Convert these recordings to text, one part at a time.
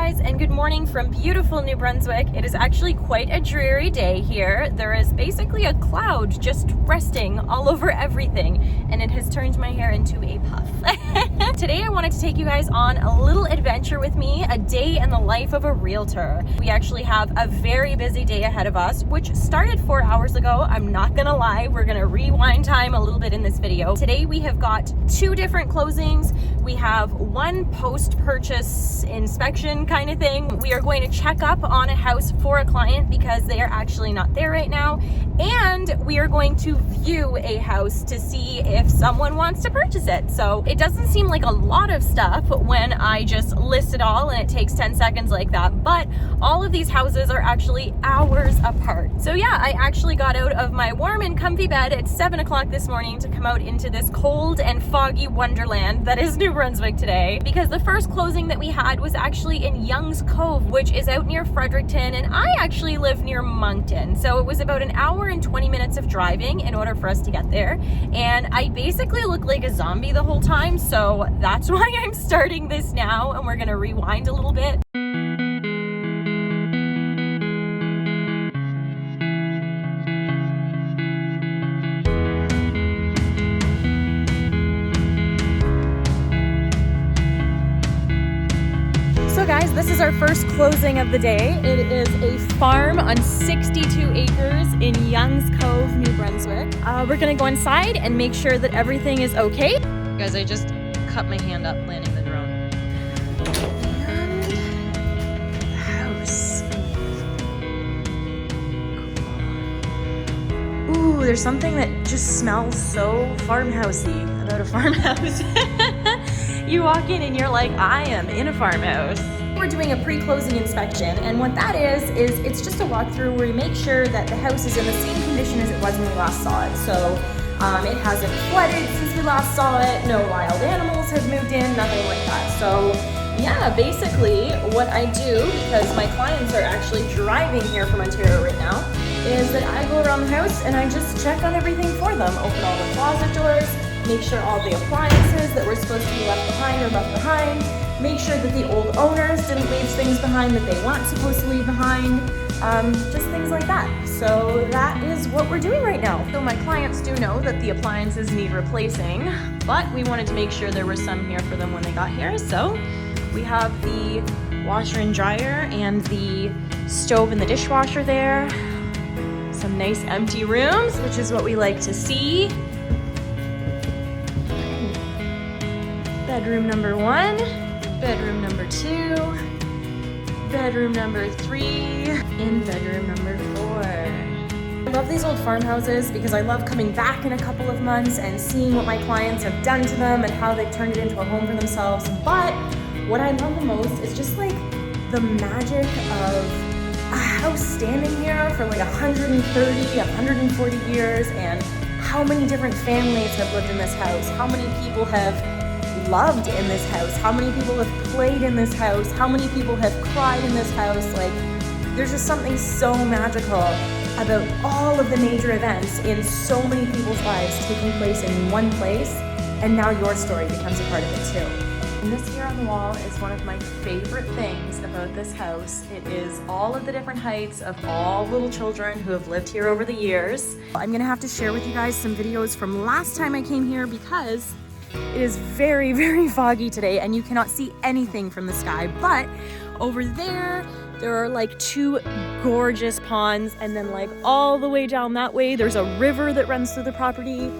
guys, and good morning from beautiful New Brunswick. It is actually quite a dreary day here. There is basically a cloud just resting all over everything, and it has turned my hair into a puff. Today I wanted to take you guys on a little adventure with me, a day in the life of a realtor. We actually have a very busy day ahead of us, which started 4 hours ago. I'm not gonna lie, we're gonna rewind time a little bit in this video. Today we have got 2 different closings. We have one post-purchase inspection kind of thing. We are going to check up on a house for a client because they are actually not there right now. And we are going to view a house to see if someone wants to purchase it. So it doesn't seem like a lot of stuff when I just list it all and it takes 10 seconds like that. But all of these houses are actually hours apart. So yeah, I actually got out of my warm and comfy bed at 7 o'clock this morning to come out into this cold and foggy wonderland that is New Brunswick today, because the first closing that we had was actually in Young's Cove, which is out near Fredericton, and I actually live near Moncton. So it was about an hour and 20 minutes of driving in order for us to get there. And I basically looked like a zombie the whole time. So that's why I'm starting this now, and we're gonna rewind a little bit. So guys, this is our first closing of the day. It is a farm on 62 acres in Young's Cove, New Brunswick. We're gonna go inside and make sure that everything is okay. Guys, I just cut my hand up landing the drone. And the house. Cool. Ooh, there's something that just smells so farmhousey about a farmhouse. You walk in and you're like, I am in a farmhouse. We're doing a pre-closing inspection, and what that is it's just a walkthrough where we make sure that the house is in the same condition as it was when we last saw it. So it hasn't flooded since we last saw it, no wild animals have moved in, nothing like that. So yeah, basically what I do, because my clients are actually driving here from Ontario right now, is that I go around the house and I just check on everything for them, open all the closet doors, make sure all the appliances that were supposed to be left behind are left behind, make sure that the old owners didn't leave things behind that they weren't supposed to leave behind, just things like that. So that is what we're doing right now. So my clients do know that the appliances need replacing, but we wanted to make sure there were some here for them when they got here. So we have the washer and dryer and the stove and the dishwasher there. Some nice empty rooms, which is what we like to see. Bedroom number 1, bedroom number 2, bedroom number 3, and bedroom number 4. I love these old farmhouses because I love coming back in a couple of months and seeing what my clients have done to them and how they've turned it into a home for themselves. But what I love the most is just like the magic of a house standing here for like 130, 140 years, and how many different families have lived in this house, how many people have loved in this house, how many people have played in this house, how many people have cried in this house. Like, there's just something so magical about all of the major events in so many people's lives taking place in one place, and now your story becomes a part of it too. And this here on the wall is one of my favorite things about this house. It is all of the different heights of all little children who have lived here over the years. I'm gonna have to share with you guys some videos from last time I came here because it is very, very foggy today and you cannot see anything from the sky. But over there are like 2 gorgeous ponds, and then like all the way down that way, there's a river that runs through the property.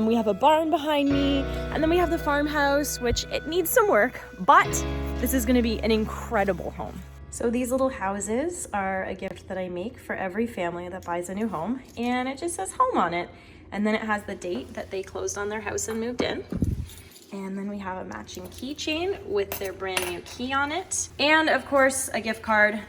We have a barn behind me, and then we have the farmhouse, which it needs some work, but this is gonna be an incredible home. So these little houses are a gift that I make for every family that buys a new home, and it just says home on it. And then it has the date that they closed on their house and moved in. And then we have a matching keychain with their brand new key on it. And of course, a gift card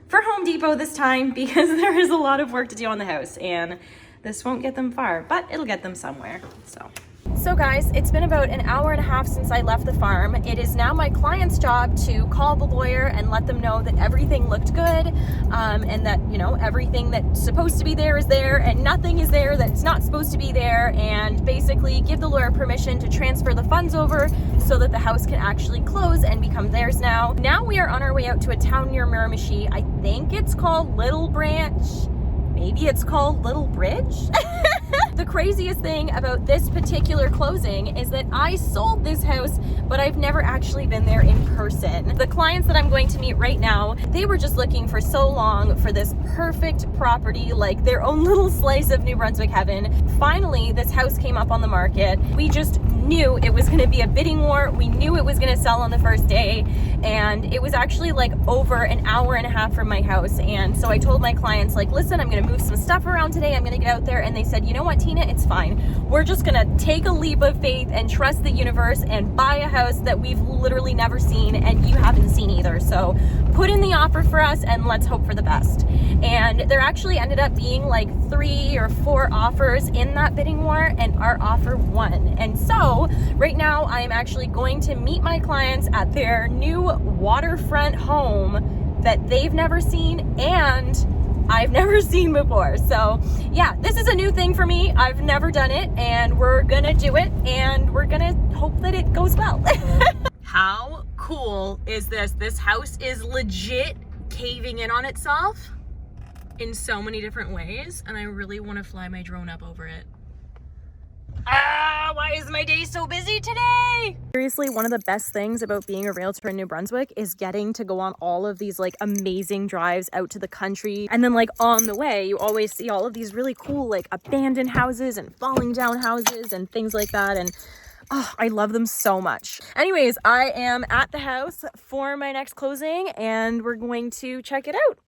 for Home Depot this time, because there is a lot of work to do on the house and this won't get them far, but it'll get them somewhere. So So guys, it's been about an hour and a half since I left the farm. It is now my client's job to call the lawyer and let them know that everything looked good, and that, you know, everything that's supposed to be there is there and nothing is there that's not supposed to be there, and basically give the lawyer permission to transfer the funds over so that the house can actually close and become theirs now. Now we are on our way out to a town near Miramichi. I think it's called Little Branch. Maybe it's called Little Bridge? The craziest thing about this particular closing is that I sold this house, but I've never actually been there in person. The clients that I'm going to meet right now, they were just looking for so long for this perfect property, like their own little slice of New Brunswick heaven. Finally, this house came up on the market. We just knew it was going to be a bidding war. We knew it was going to sell on the first day, and it was actually like over an hour and a half from my house. And so I told my clients, like, listen, I'm going to move some stuff around today. I'm going to get out there. And they said, you know what, Tina, it's fine. We're just going to take a leap of faith and trust the universe and buy a house that we've literally never seen and you haven't seen either. So put in the offer for us and let's hope for the best. And there actually ended up being like 3 or 4 offers in that bidding war, and our offer won. And so right now I am actually going to meet my clients at their new waterfront home that they've never seen and I've never seen before. So yeah, this is a new thing for me. I've never done it, and we're gonna do it, and we're gonna hope that it goes well. How cool is this? This house is legit caving in on itself in so many different ways, and I really want to fly my drone up over it. Why is my day so busy today? Seriously, one of the best things about being a realtor in New Brunswick is getting to go on all of these like amazing drives out to the country. And then like on the way, you always see all of these really cool like abandoned houses and falling down houses and things like that. And oh, I love them so much. Anyways, I am at the house for my next closing and we're going to check it out.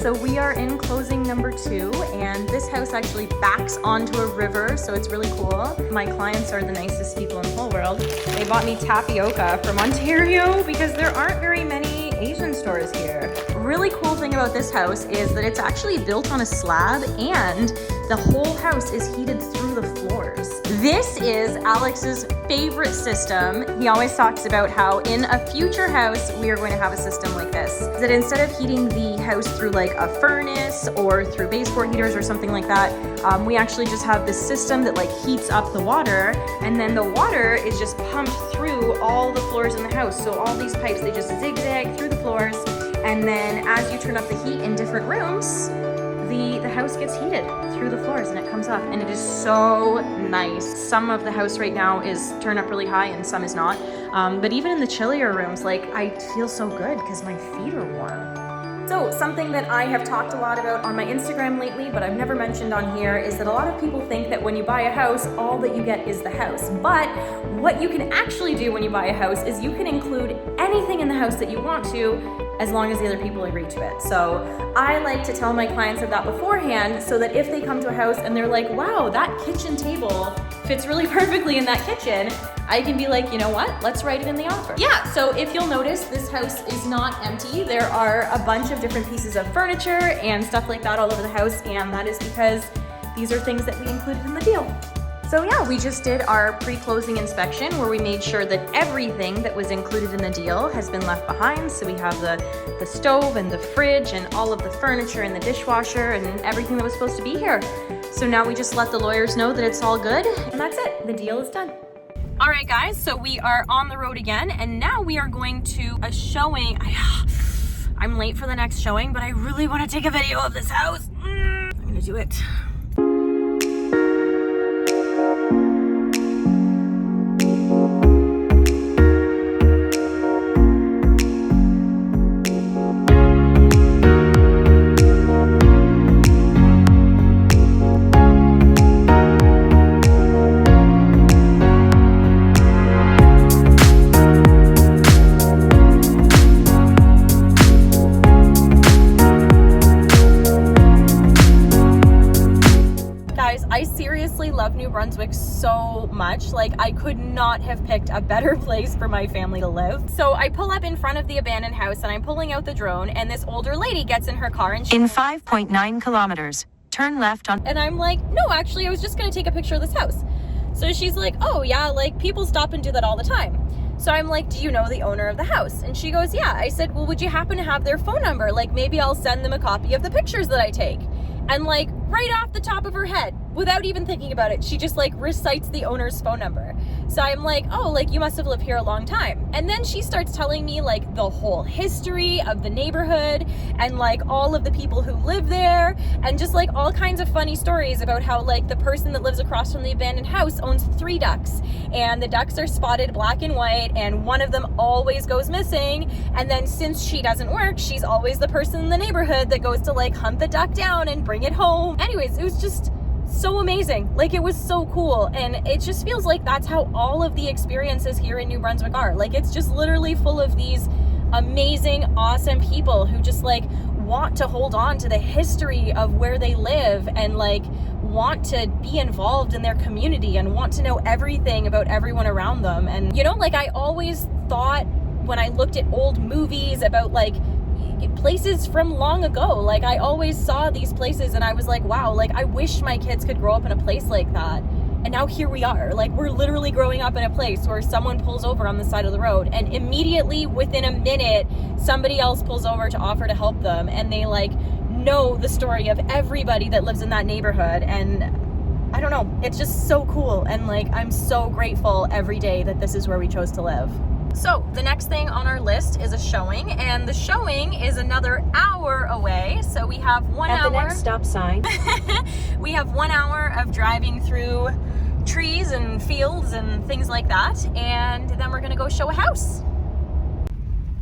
So we are in closing number 2, and this house actually backs onto a river, so it's really cool. My clients are the nicest people in the whole world. They bought me tapioca from Ontario because there aren't very many Asian stores here. A really cool thing about this house is that it's actually built on a slab, and the whole house is heated through the floors. This is Alex's favorite system. He always talks about how in a future house, we are going to have a system like this. That instead of heating the house through like a furnace or through baseboard heaters or something like that, we actually just have this system that like heats up the water, and then the water is just pumped through all the floors in the house. So all these pipes, they just zigzag through the floors, and then as you turn up the heat in different rooms, the house gets heated through the floors and it comes up, and it is so nice. Some of the house right now is turned up really high and some is not. But even in the chillier rooms, like I feel so good because my feet are warm. So something that I have talked a lot about on my Instagram lately, but I've never mentioned on here, is that a lot of people think that when you buy a house, all that you get is the house. But what you can actually do when you buy a house is you can include anything in the house that you want to, as long as the other people agree to it. So I like to tell my clients of that beforehand, so that if they come to a house and they're like, wow, that kitchen table fits really perfectly in that kitchen, I can be like, you know what, let's write it in the offer. Yeah, so if you'll notice, this house is not empty. There are a bunch of different pieces of furniture and stuff like that all over the house, and that is because these are things that we included in the deal. So yeah, we just did our pre-closing inspection where we made sure that everything that was included in the deal has been left behind. So we have the stove and the fridge and all of the furniture and the dishwasher and everything that was supposed to be here. So now we just let the lawyers know that it's all good, and that's it. The deal is done. All right, guys, so we are on the road again, and now we are going to a showing. I'm late for the next showing, but I really want to take a video of this house. I'm gonna do it. I seriously love New Brunswick so much. Like, I could not have picked a better place for my family to live. So I pull up in front of the abandoned house and I'm pulling out the drone, and this older lady gets in her car and in 5.9 kilometers, turn left on. And I'm like, no, actually, I was just gonna take a picture of this house. So she's like, oh yeah, like people stop and do that all the time. So I'm like, do you know the owner of the house? And she goes, yeah. I said, well, would you happen to have their phone number? Like, maybe I'll send them a copy of the pictures that I take. And like, right off the top of her head, without even thinking about it, she just like recites the owner's phone number. So I'm like, oh, like you must have lived here a long time. And then she starts telling me like the whole history of the neighborhood and like all of the people who live there, and just like all kinds of funny stories about how like the person that lives across from the abandoned house owns 3 ducks, and the ducks are spotted black and white, and one of them always goes missing. And then since she doesn't work, she's always the person in the neighborhood that goes to like hunt the duck down and bring it home. Anyways, it was just so amazing. Like, it was so cool, and it just feels like that's how all of the experiences here in New Brunswick are. Like, it's just literally full of these amazing, awesome people who just like want to hold on to the history of where they live, and like want to be involved in their community and want to know everything about everyone around them. And you know, like, I always thought when I looked at old movies about like places from long ago, like I always saw these places and I was like, wow, like I wish my kids could grow up in a place like that. And now here we are, like we're literally growing up in a place where someone pulls over on the side of the road, and immediately within a minute somebody else pulls over to offer to help them, and they like know the story of everybody that lives in that neighborhood. And I don't know, it's just so cool, and like I'm so grateful every day that this is where we chose to live. So the next thing on our list is a showing, and the showing is another hour away. So we have 1 hour. At the next stop sign. We have 1 hour of driving through trees and fields and things like that, and then we're gonna go show a house.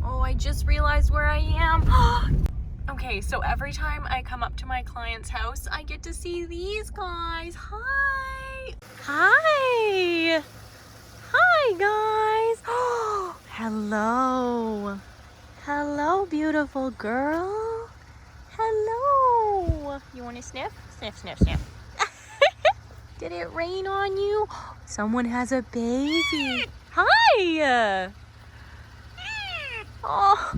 Oh, I just realized where I am. Okay, so every time I come up to my client's house, I get to see these guys. Hi. Hi. Hi, guys. Oh, hello. Hello, beautiful girl. Hello. You want to sniff? Sniff, sniff, sniff. Did it rain on you? Someone has a baby. Hi. Oh,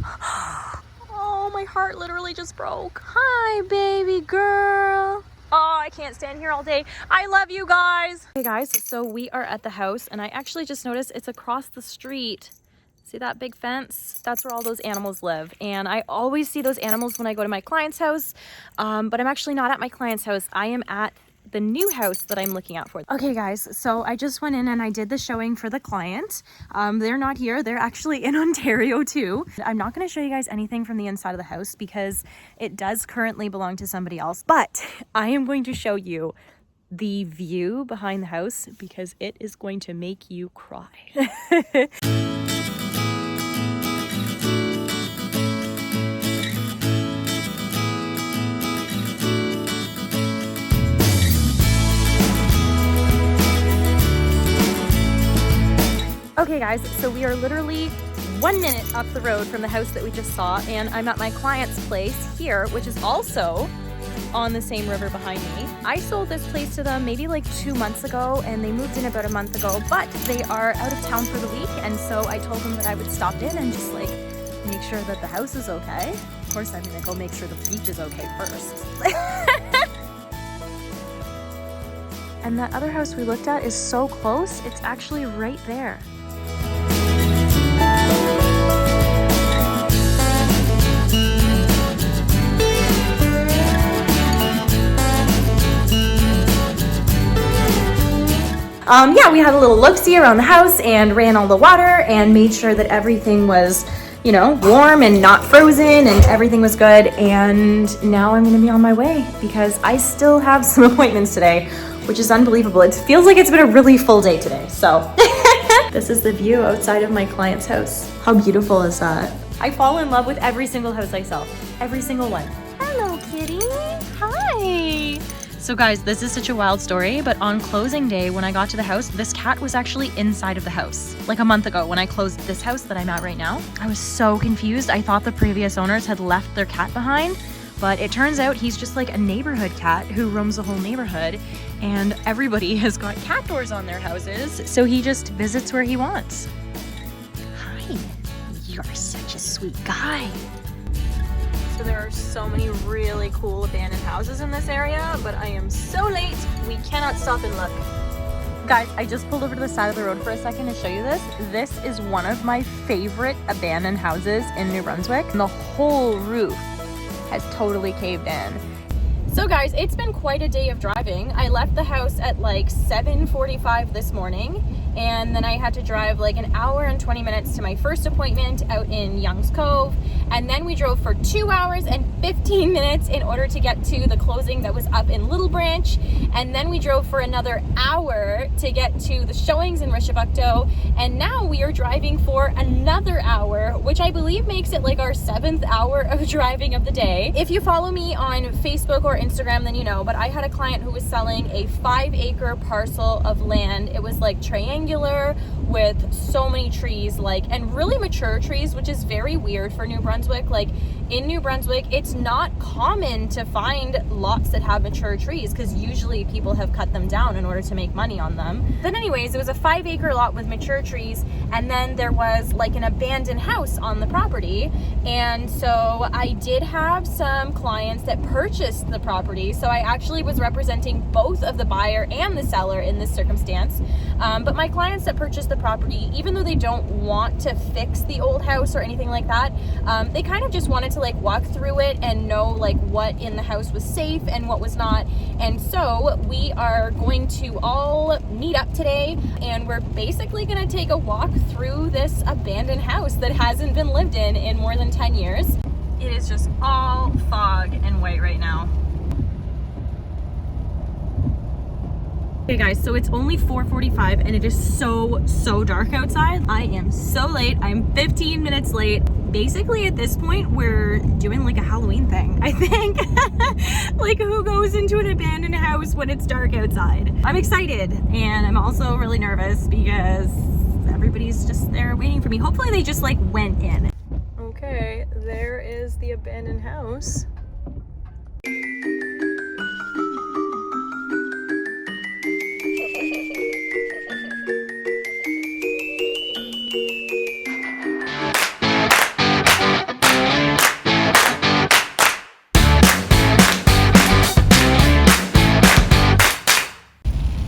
my heart literally just broke. Hi, baby girl. Oh, I can't stand here all day. I love you guys. Hey guys, so we are at the house, and I actually just noticed it's across the street. See that big fence? That's where all those animals live. And I always see those animals when I go to my client's house, but I'm actually not at my client's house. I am at the new house that I'm looking out for. Okay guys, so I just went in and I did the showing for the client. They're not here, they're actually in Ontario too. I'm not going to show you guys anything from the inside of the house because it does currently belong to somebody else, but I am going to show you the view behind the house because it is going to make you cry. Okay guys, so we are literally 1 minute up the road from the house that we just saw, and I'm at my client's place here, which is also on the same river behind me. I sold this place to them maybe like 2 months ago, and they moved in about a month ago, but they are out of town for the week, and so I told them that I would stop in and just like make sure that the house is okay. Of course, I'm gonna go make sure the beach is okay first. And that other house we looked at is so close, it's actually right there. Yeah, we had a little look-see around the house and ran all the water and made sure that everything was, you know, warm and not frozen and everything was good. And now I'm gonna be on my way because I still have some appointments today, which is unbelievable. It feels like it's been a really full day today, so. This is the view outside of my client's house. How beautiful is that? I fall in love with every single house I sell, every single one. Hello, kitty. Hi. So guys, this is such a wild story, but on closing day, when I got to the house, this cat was actually inside of the house. Like a month ago when I closed this house that I'm at right now. I was so confused. I thought the previous owners had left their cat behind, but it turns out he's just like a neighborhood cat who roams the whole neighborhood, and everybody has got cat doors on their houses, so he just visits where he wants. Hi, you're such a sweet guy. So there are so many really cool abandoned houses in this area, but I am so late, we cannot stop and look. Guys, I just pulled over to the side of the road for a second to show you this. This is one of my favorite abandoned houses in New Brunswick. The whole roof has totally caved in. So guys, it's been quite a day of driving. I left the house at like 7:45 this morning, and then I had to drive like an hour and 20 minutes to my first appointment out in Young's Cove, and then we drove for 2 hours and 15 minutes in order to get to the closing that was up in Little Branch, and then we drove for another hour to get to the showings in Rishabukto, and now we are driving for another hour, which I believe makes it like our 7th hour of driving of the day. If you follow me on Facebook or Instagram, then you know, but I had a client who was selling a 5-acre parcel of land. It was like triangular with so many trees, like, and really mature trees, which is very weird for New Brunswick. Like in New Brunswick, it's not common to find lots that have mature trees because usually people have cut them down in order to make money on them. But anyways, it was a 5-acre lot with mature trees, and then there was like an abandoned house on the property. And so I did have some clients that purchased the property, so I actually was representing both of the buyer and the seller in this circumstance. But my clients that purchased the property, even though they don't want to fix the old house or anything like that, they kind of just wanted to like walk through it and know like what in the house was safe and what was not. And so we are going to all meet up today, and we're basically going to take a walk through this abandoned house that hasn't been lived in more than 10 years. It is just all fog and white right now. Okay guys, so it's only 4:45 and it is so dark outside. I am so late. I'm 15 minutes late. Basically at this point we're doing like a Halloween thing, I think. Like, who goes into an abandoned house when it's dark outside? I'm excited, and I'm also really nervous because everybody's just there waiting for me. Hopefully they just like went in. Okay, there is the abandoned house.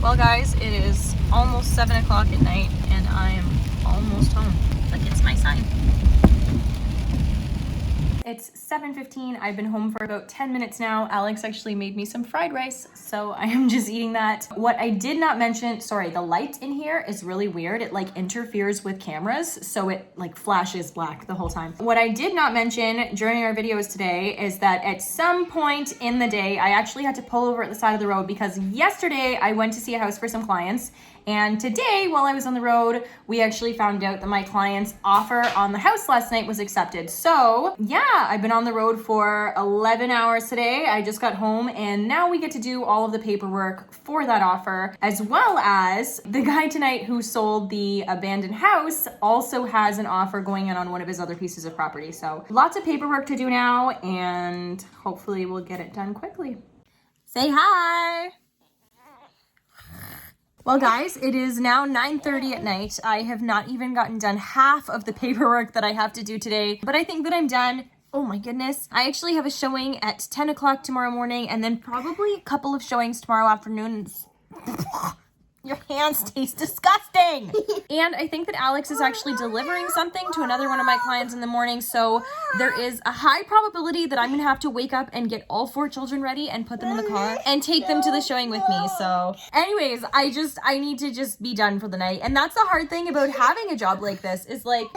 Well guys, it is almost 7 o'clock at night and I am almost home. Like, it's my sign. It's 7:15. I've been home for about 10 minutes now. Alex actually made me some fried rice, so I am just eating that. What I did not mention, sorry, the light in here is really weird. It like interferes with cameras, so it like flashes black the whole time. What I did not mention during our videos today is that at some point in the day, I actually had to pull over at the side of the road because yesterday I went to see a house for some clients. And today, while I was on the road, we actually found out that my client's offer on the house last night was accepted. So yeah, I've been on the road for 11 hours today. I just got home, and now we get to do all of the paperwork for that offer, as well as the guy tonight who sold the abandoned house also has an offer going in on one of his other pieces of property. So lots of paperwork to do now, and hopefully we'll get it done quickly. Say hi. Well guys, it is now 9:30 at night. I have not even gotten done half of the paperwork that I have to do today, but I think that I'm done. Oh my goodness. I actually have a showing at 10 o'clock tomorrow morning, and then probably a couple of showings tomorrow afternoon. Your hands taste disgusting. And I think that Alex is actually delivering something to another one of my clients in the morning. So there is a high probability that I'm gonna have to wake up and get all 4 children ready and put them in the car and take them to the showing with me. So anyways, I need to just be done for the night. And that's the hard thing about having a job like this is like,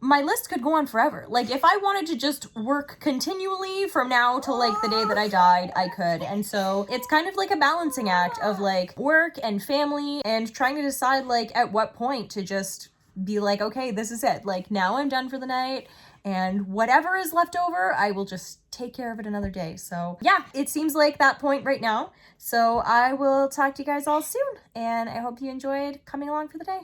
my list could go on forever. Like, if I wanted to just work continually from now till like the day that I died, I could. And so it's kind of like a balancing act of like work and family and trying to decide like at what point to just be like, okay, this is it. Like, now I'm done for the night, and whatever is left over, I will just take care of it another day. So yeah, it seems like that point right now. So I will talk to you guys all soon, and I hope you enjoyed coming along for the day.